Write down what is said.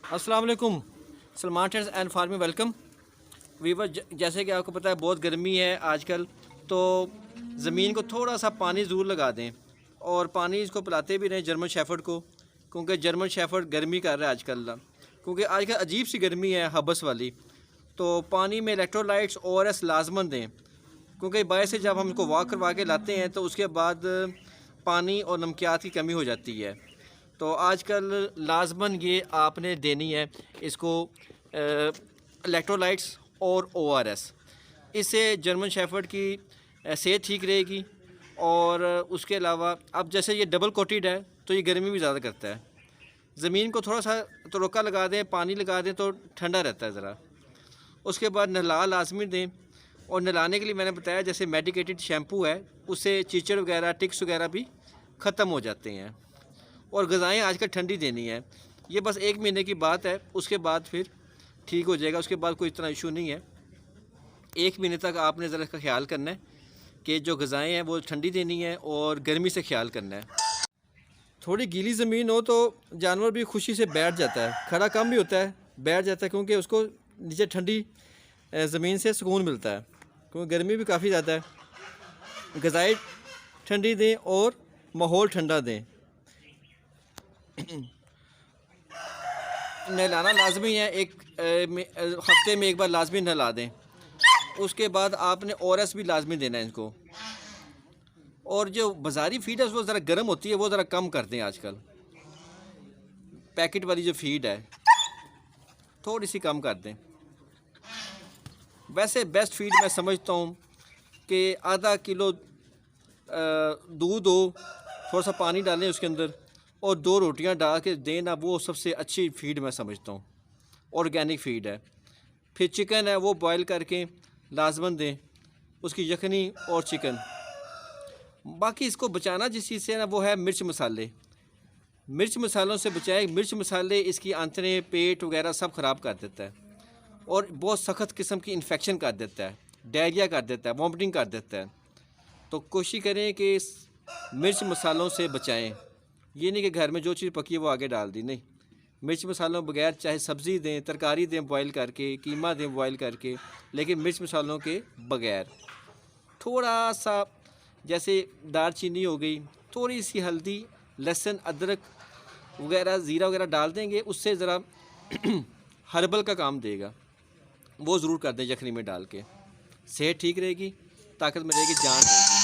अस्सलाम वालेकुम। Salman trades and farming welcome viewer. जैसे कि आपको पता है बहुत गर्मी है आजकल, तो ज़मीन को थोड़ा सा पानी ज़रूर लगा दें और पानी इसको पिलाते भी रहें जर्मन शेफर्ड को, क्योंकि जर्मन शेफर्ड गर्मी कर रहा है आजकल। क्योंकि आजकल अजीब सी गर्मी है हबस वाली, तो पानी में इलेक्ट्रोलाइट्स ORS लाजमन दें, क्योंकि बाहर से जब हम इसको वॉक करवा के लाते हैं तो उसके बाद पानी और नमकियात की कमी हो जाती है। तो आजकल लाजमन ये आपने देनी है इसको इलेक्ट्रोलाइट्स और ORS। इससे जर्मन शेफर्ड की सेहत ठीक रहेगी। और उसके अलावा अब जैसे ये डबल कोटेड है तो ये गर्मी भी ज़्यादा करता है। ज़मीन को थोड़ा सा तरोका लगा दें, पानी लगा दें तो ठंडा रहता है ज़रा। उसके बाद नहला लाजमी दें, और नहलाने के लिए मैंने बताया जैसे मेडिकेटेड शैम्पू है, उससे चीचड़ वगैरह टिक्स वगैरह भी ख़त्म हो जाते हैं। और ग़िज़ाएँ आजकल ठंडी देनी है। ये बस 1 महीने की बात है, उसके बाद फिर ठीक हो जाएगा। उसके बाद कोई इतना इशू नहीं है। 1 महीने तक आपने ज़रा इसका ख्याल करना है कि जो ग़िज़ाएँ हैं वो ठंडी देनी है और गर्मी से ख्याल करना है। थोड़ी गीली ज़मीन हो तो जानवर भी खुशी से बैठ जाता है, खड़ा कम भी होता है, बैठ जाता है, क्योंकि उसको नीचे ठंडी ज़मीन से सुकून मिलता है, क्योंकि गर्मी भी काफ़ी ज़्यादा है। ग़िज़ाएँ ठंडी दें और माहौल ठंडा दें। नहलाना लाजमी है, एक हफ्ते में 1 बार लाजमी नहला दें। उसके बाद आपने ORS भी लाजमी देना है इनको। और जो बाज़ारी फीड है वो ज़रा गर्म होती है, वो ज़रा कम कर दें। आजकल पैकेट वाली जो फीड है थोड़ी सी कम कर दें। वैसे बेस्ट फीड मैं समझता हूँ कि आधा किलो दूध हो, थोड़ा सा पानी डालें उसके अंदर और 2 रोटियां डाल के दें ना, वो सबसे अच्छी फ़ीड मैं समझता हूँ। ऑर्गेनिक फ़ीड है। फिर चिकन है वो बॉयल करके लाजमन दें, उसकी यखनी और चिकन। बाकी इसको बचाना जिस चीज़ से है ना, वो है मिर्च मसाले। मिर्च मसालों से बचाए। मिर्च मसाले इसकी आंतरें, पेट वगैरह सब ख़राब कर देता है और बहुत सख्त किस्म की इन्फेक्शन कर देता है, डायरिया कर देता है, वॉमिटिंग कर देता है। तो कोशिश करें कि इस मिर्च मसालों से बचाएं। ये नहीं कि घर में जो चीज़ पकी है वो आगे डाल दी, नहीं। मिर्च मसालों बगैर चाहे सब्ज़ी दें, तरकारी दें बॉयल करके, कीमा दें बॉयल करके, लेकिन मिर्च मसालों के बगैर। थोड़ा सा जैसे दालचीनी हो गई, थोड़ी सी हल्दी, लहसुन, अदरक वगैरह, ज़ीरा वगैरह डाल देंगे, उससे ज़रा हर्बल का काम देगा। वो ज़रूर कर दें यखनी में डाल के, सेहत ठीक रहेगी, ताकत में रहेगी, जान रहेगी।